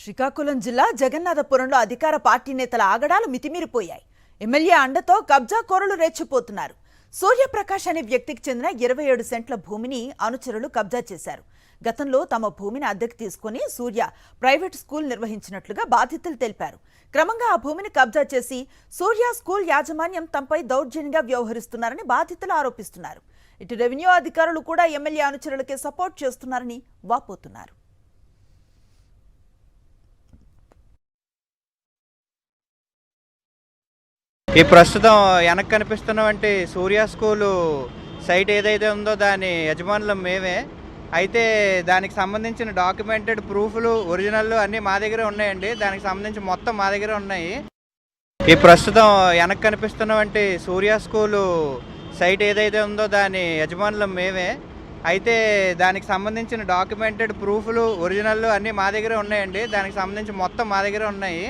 శ్రీకాకుళం జిల్లా జగన్నాథపురంలో అధికార పార్టీ నేతల ఆగడాలు మితిమీరిపోయాయి. ఎమ్మెల్యే అండతో కబ్జా కోరలు రెచ్చిపోతున్నారు. సూర్యప్రకాష్ అనే వ్యక్తికి చెందిన 27 సెంట్ల భూమిని అనుచరులు కబ్జా చేశారు. గతంలో తమ భూమిని అద్దెకు తీసుకుని సూర్య ప్రైవేట్ స్కూల్ నిర్వహించినట్లుగా బాధితులు తెలిపారు. క్రమంగా ఆ భూమిని కబ్జా చేసి సూర్య స్కూల్ యాజమాన్యం తమపై దౌర్జన్యంగా వ్యవహరిస్తున్నారని బాధితులు ఆరోపిస్తున్నారు. ఇటు రెవెన్యూ అధికారులు కూడా ఎమ్మెల్యే అనుచరులకే సపోర్ట్ చేస్తున్నారని వాపోతున్నారు. ఈ ప్రస్తుతం వెనక కనిపిస్తున్నటువంటి సూర్య స్కూలు సైట్ ఏదైతే ఉందో దాని యజమానులం మేమే. అయితే దానికి సంబంధించిన డాక్యుమెంటెడ్ ప్రూఫ్లు ఒరిజినల్ అన్నీ మా దగ్గర ఉన్నాయండి. దానికి సంబంధించి మొత్తం మా దగ్గర ఉన్నాయి. ఈ ప్రస్తుతం వెనక కనిపిస్తున్నటువంటి సూర్య స్కూలు సైట్ ఏదైతే ఉందో దాని యజమానులం మేమే. అయితే దానికి సంబంధించిన డాక్యుమెంటెడ్ ప్రూఫ్లు ఒరిజినల్ అన్నీ మా దగ్గర ఉన్నాయండి. దానికి సంబంధించి మొత్తం మా దగ్గర ఉన్నాయి.